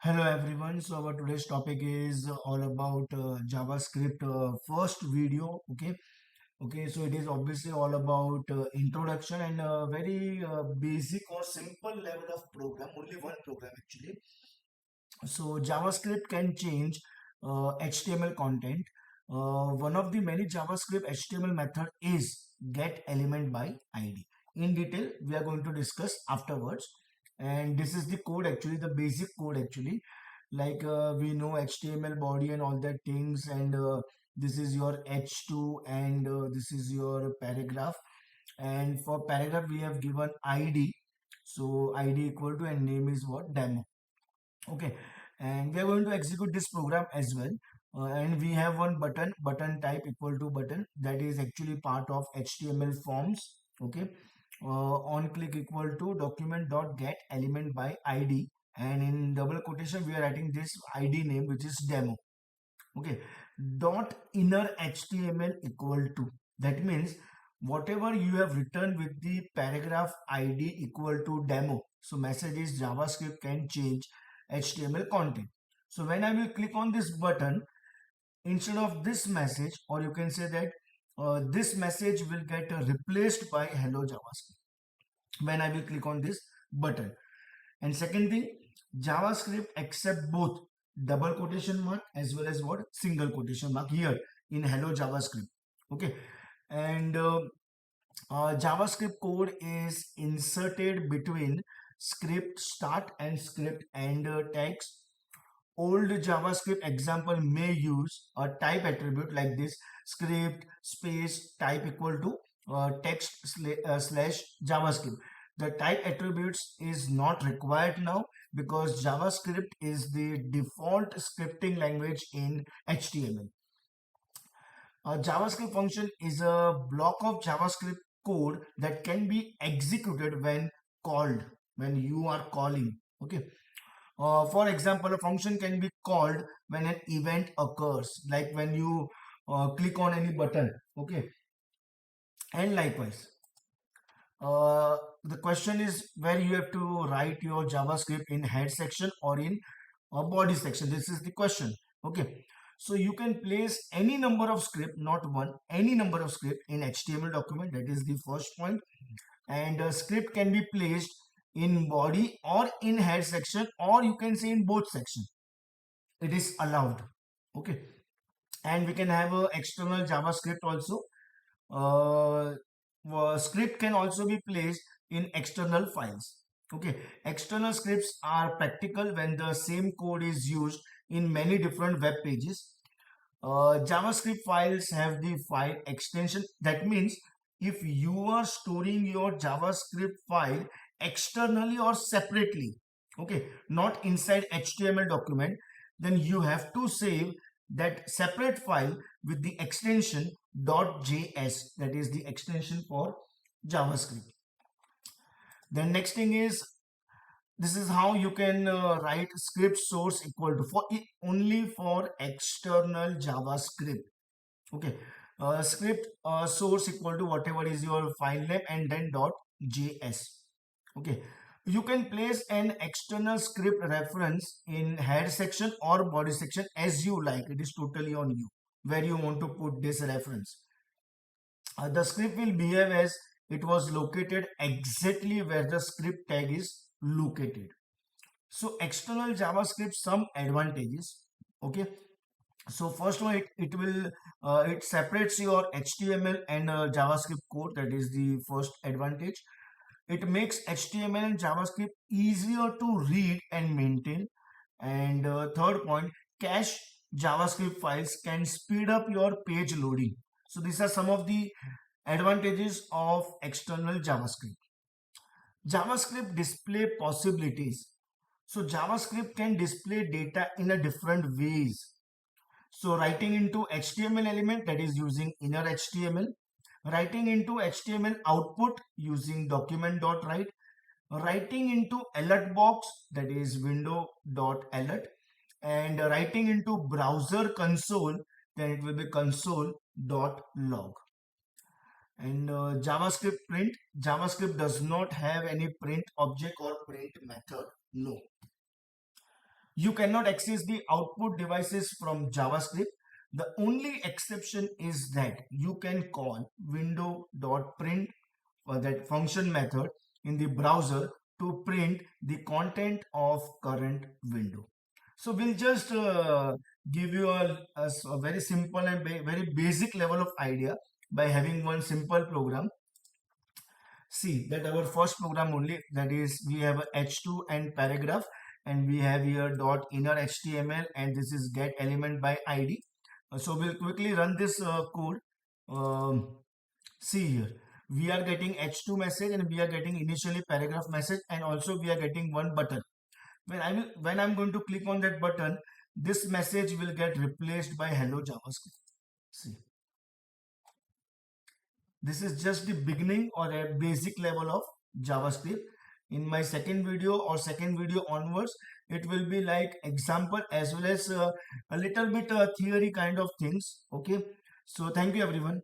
Hello everyone. So our today's topic is all about JavaScript first video. Okay. So it is obviously all about introduction and very basic or simple level of program. Only one program actually. So JavaScript can change HTML content. One of the many JavaScript HTML method is get element by ID. In detail, we are going to discuss afterwards. And this is the code actually, the basic code actually. Like we know HTML body and all that things, and this is your H2, and this is your paragraph. And for paragraph, we have given ID. So ID equal to and name is what? Demo. Okay, and we are going to execute this program as well. And we have one button type equal to button, that is actually part of HTML forms. Okay, on click equal to document.get element by ID, and in double quotation we are writing this ID name, which is demo. Okay, dot inner HTML equal to, that means whatever you have written with the paragraph ID equal to demo. So message is JavaScript can change HTML content. So when I will click on this button, instead of this message, or you can say that this message will get replaced by hello JavaScript when I will click on this button. And second thing, JavaScript accept both double quotation mark as well as what, single quotation mark here in hello JavaScript. Okay, and JavaScript code is inserted between script start and script end tags. Old JavaScript example may use a type attribute like this: script space type equal to text slash JavaScript. The type attributes is not required now because JavaScript is the default scripting language in HTML. A JavaScript function is a block of JavaScript code that can be executed when called, when you are calling. Okay. For example, a function can be called when an event occurs, like when you click on any button. Okay. And likewise, the question is where you have to write your JavaScript, in head section or in body section. This is the question. Okay. So you can place any number of script, not one, any number of script in HTML document. That is the first point. And a script can be placed in body or in head section, or you can say in both section. It is allowed. Okay. And we can have a external JavaScript also. Script can also be placed in external files. Okay, external scripts are practical when the same code is used in many different web pages. JavaScript files have the file extension. That means if you are storing your JavaScript file externally or separately, okay, not inside HTML document, then you have to save that separate file with the extension .js, that is the extension for JavaScript. Then next thing is, this is how you can write script source equal to, for only for external JavaScript. Okay, script source equal to whatever is your file name and then .js. Okay, you can place an external script reference in head section or body section as you like. It is totally on you where you want to put this reference. The script will behave as it was located exactly where the script tag is located. So external JavaScript, some advantages. Okay, so first one, it will it separates your HTML and JavaScript code. That is the first advantage. It makes HTML and JavaScript easier to read and maintain. And third point, cache JavaScript files can speed up your page loading. So these are some of the advantages of external JavaScript. JavaScript display possibilities. So JavaScript can display data in a different ways. So writing into HTML element, that is using inner HTML, writing into HTML output using document.write, writing into alert box, that is window.alert, and writing into browser console, then it will be console.log. And JavaScript print, JavaScript does not have any print object or print method, no. You cannot access the output devices from JavaScript. The only exception is that you can call window.print or that function method in the browser to print the content of current window. So we'll just give you a very simple and very basic level of idea by having one simple program. See that our first program only, that is we have a h2 and paragraph, and we have here dot inner html, and this is get element by id. So we'll quickly run this code. See here, we are getting h2 message, and we are getting initially paragraph message, and also we are getting one button. When I'm going to click on that button, this message will get replaced by hello JavaScript. See, this is just the beginning or a basic level of JavaScript. In my second video or second video onwards, it will be like example as well as a little bit theory kind of things. Okay. So thank you everyone.